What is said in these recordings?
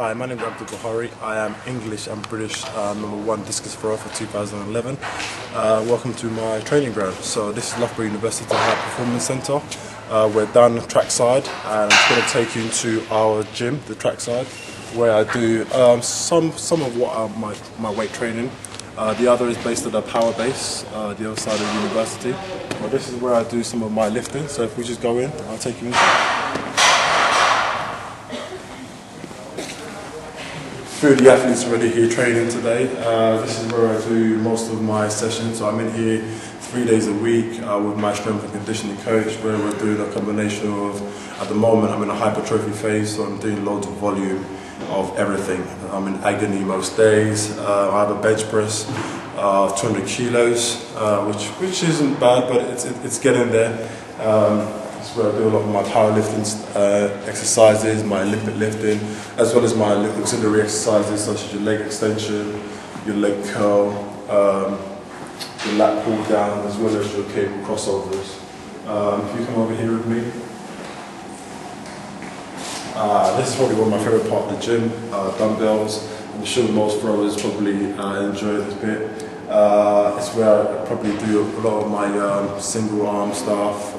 Hi, my name is Abdul Buhari. I am English and British #1 discus thrower for 2011. Welcome to my training ground. So this is Loughborough University High Performance Centre. We're down trackside, and I'm going to take you into our gym, the trackside, where I do some of what are my weight training. The other is based at a power base, the other side of the university. Well, this is where I do some of my lifting. So if we just go in, I'll take you in. Few of the athletes already here training today. This is where I do most of my sessions. So I'm in here 3 days a week with my strength and conditioning coach, where we're doing a combination of, at the moment I'm in a hypertrophy phase, so I'm doing loads of volume of everything. I'm in agony most days. I have a bench press, 200 kilos, which isn't bad, but it's getting there. That's where I do a lot of my powerlifting exercises, my Olympic lifting, as well as my auxiliary exercises such as your leg extension, your leg curl, your lat pull down, as well as your cable crossovers. If you come over here with me. This is probably one of my favourite parts of the gym, dumbbells. I'm sure most throwers probably enjoy this bit. It's where I probably do a lot of my single arm stuff,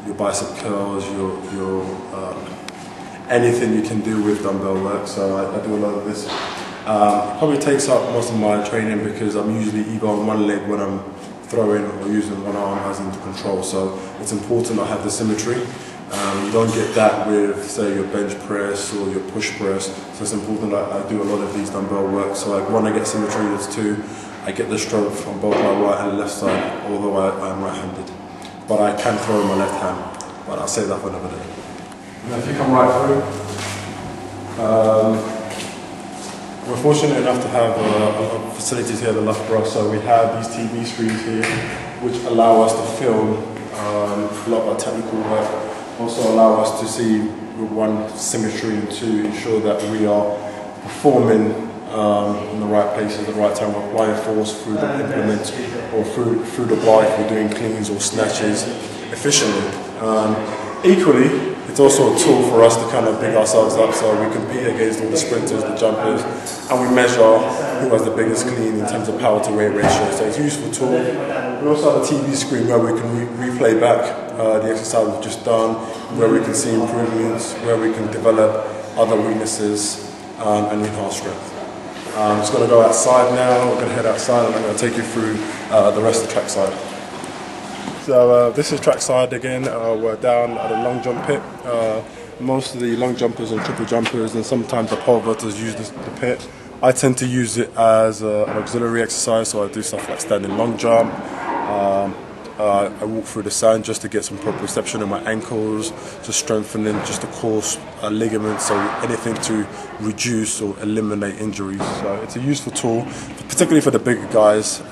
your bicep curls, your anything you can do with dumbbell work. So I do a lot of this. It probably takes up most of my training because I'm usually either on one leg when I'm throwing or using one arm as into control. So it's important I have the symmetry. You don't get that with, say, your bench press or your push press. So it's important that I do a lot of these dumbbell work. So one, I get symmetry. There's two, I get the stroke on both my right and left side, although I'm right-handed. But I can throw in my left hand, but I'll save that for another day. Now if you come right through, we're fortunate enough to have facilities here at the Loughborough, so we have these TV screens here which allow us to film a lot of our technical work, also allow us to see, one, symmetry, and two, ensure that we are performing in the right places at the right time, applying force through the implement or through the bar if we're doing cleans or snatches efficiently. Equally, it's also a tool for us to kind of pick ourselves up, so we compete against all the sprinters, the jumpers, and we measure who has the biggest clean in terms of power to weight ratio. So it's a useful tool. We also have a TV screen where we can replay back the exercise we've just done, where we can see improvements, where we can develop other weaknesses and enhance strength. I'm just going to go outside now. We're going to head outside and I'm going to take you through the rest of the trackside. So this is trackside again. We're down at a long jump pit. Most of the long jumpers and triple jumpers and sometimes the pole vaulters use the pit. I tend to use it as an auxiliary exercise, so I do stuff like standing long jump. I walk through the sand just to get some proprioception in my ankles, just strengthening just the core ligaments, so anything to reduce or eliminate injuries. So it's a useful tool, particularly for the bigger guys.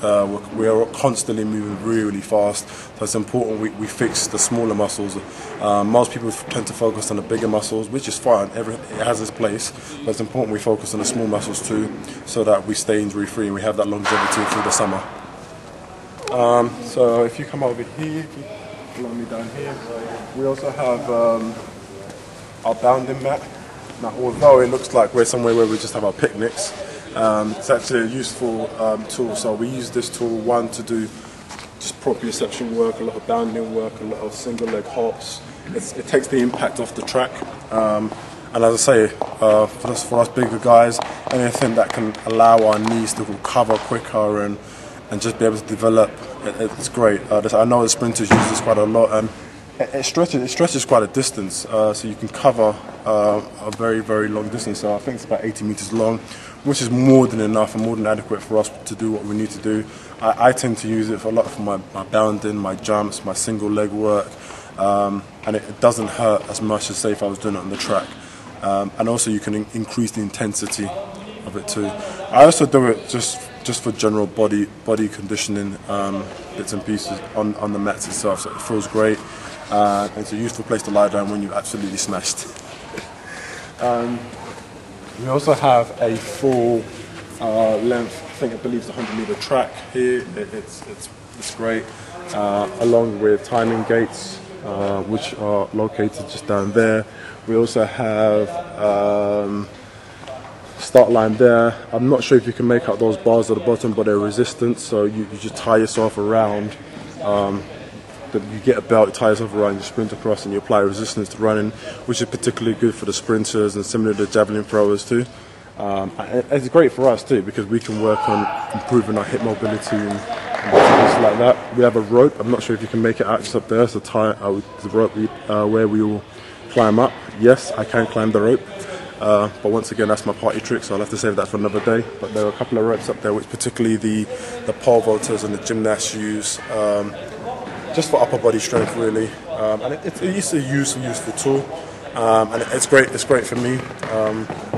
We are constantly moving really fast, so it's important we fix the smaller muscles. Most people tend to focus on the bigger muscles, which is fine, it has its place, but it's important we focus on the small muscles too, so that we stay injury free and we have that longevity through the summer. So if you come over here, if you follow me down here, we also have our bounding mat. Now, although it looks like we're somewhere where we just have our picnics, it's actually a useful tool. So we use this tool, one, to do just proprioception work, a lot of bounding work, a lot of single leg hops. It takes the impact off the track. And as I say, for us bigger guys, anything that can allow our knees to recover quicker and just be able to develop, it's great. I know the sprinters use this quite a lot, and it stretches quite a distance, so you can cover a very, very long distance. So I think it's about 80 meters long, which is more than enough and more than adequate for us to do what we need to do. I tend to use it for a lot for my bounding, my jumps, my single leg work, and it doesn't hurt as much as, say, if I was doing it on the track. And also you can increase the intensity of it too. I also do it just for general body conditioning bits and pieces on the mats itself, so it feels great. It's a useful place to lie down when you're absolutely smashed. We also have a full length, I believe it's a 100-meter track here. It's great, along with timing gates, which are located just down there. We also have start line there. I'm not sure if you can make out those bars at the bottom, but they're resistant, so you just tie yourself around. You get a belt, you tie yourself around, you sprint across, and you apply resistance to running, which is particularly good for the sprinters and similar to the javelin throwers too. And it's great for us too, because we can work on improving our hip mobility and things like that. We have a rope. I'm not sure if you can make it out just up there. So tie the rope where we will climb up. Yes, I can climb the rope. But once again, that's my party trick, so I'll have to save that for another day. But there are a couple of ropes up there, which particularly the pole vaulters and the gymnasts use, just for upper body strength, really. And it's a useful tool, and it's great for me.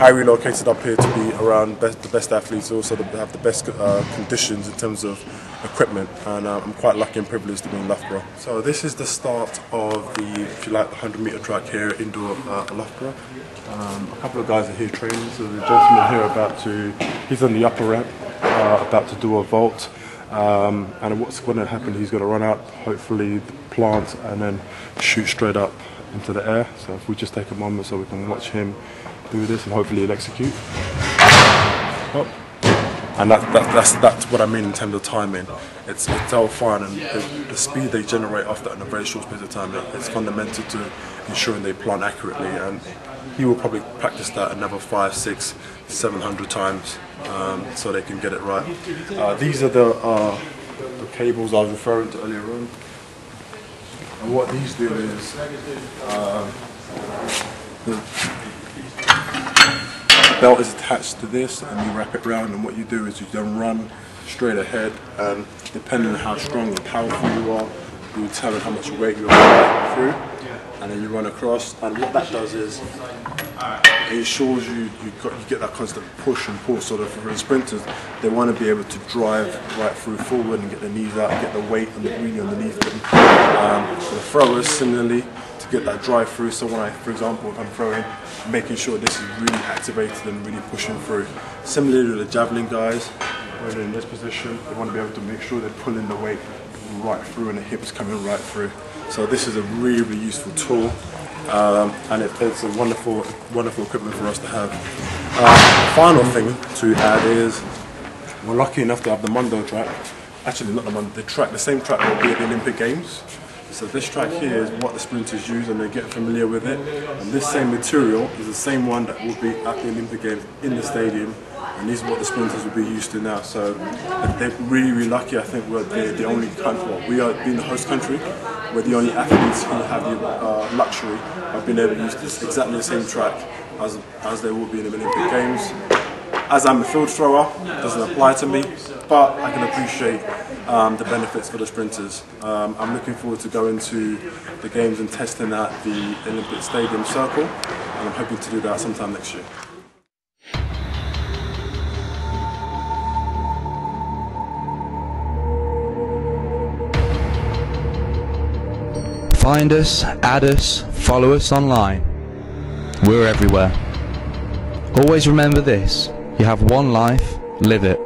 I relocated up here to be around the best athletes, also to have the best conditions in terms of equipment, and I'm quite lucky and privileged to be in Loughborough. So this is the start of the 100-meter track here indoor at Loughborough. A couple of guys are here training. So the gentleman here he's on the upper ramp, about to do a vault. And what's going to happen, he's going to run out, hopefully plant, and then shoot straight up into the air. So if we just take a moment so we can watch him do this, and hopefully he'll execute. Oh. And that's what I mean in terms of timing. It's all fine, and the speed they generate off that in a very short space of time, it's fundamental to ensuring they plant accurately. And he will probably practice that another 500, 600, 700 times, so they can get it right. These are the cables I was referring to earlier on. And what these do is the belt is attached to this, and you wrap it around, and what you do is you then run straight ahead, and depending on how strong and powerful you are, you determine how much weight you apply through, and then you run across. And what that does is it ensures you get that constant push and pull. So that for the sprinters, they want to be able to drive right through forward and get the knees out, and get the weight and the really underneath them. For the throwers, similarly, to get that drive through. So when for example, if I'm throwing, making sure this is really activated and really pushing through. Similarly to the javelin guys, when they're in this position, they want to be able to make sure they're pulling the weight right through and the hips coming right through. So this is a really useful tool, and it's a wonderful equipment for us to have. Final thing to add is we're lucky enough to have the Mondo track. Actually, not the same track will be at the Olympic Games. So this track here is what the sprinters use, and they get familiar with it. And this same material is the same one that will be at the Olympic Games in the stadium. And these are what the sprinters will be used to now. So they're really lucky. I think we're the only country, we are being the host country, we're the only athletes who have the luxury of being able to use this exactly the same track as they will be in the Olympic Games. As I'm a field thrower, it doesn't apply to me, but I can appreciate the benefits for the sprinters. I'm looking forward to going to the games and testing at the Olympic Stadium circle, and I'm hoping to do that sometime next year. Find us, add us, follow us online. We're everywhere. Always remember this: you have one life, live it.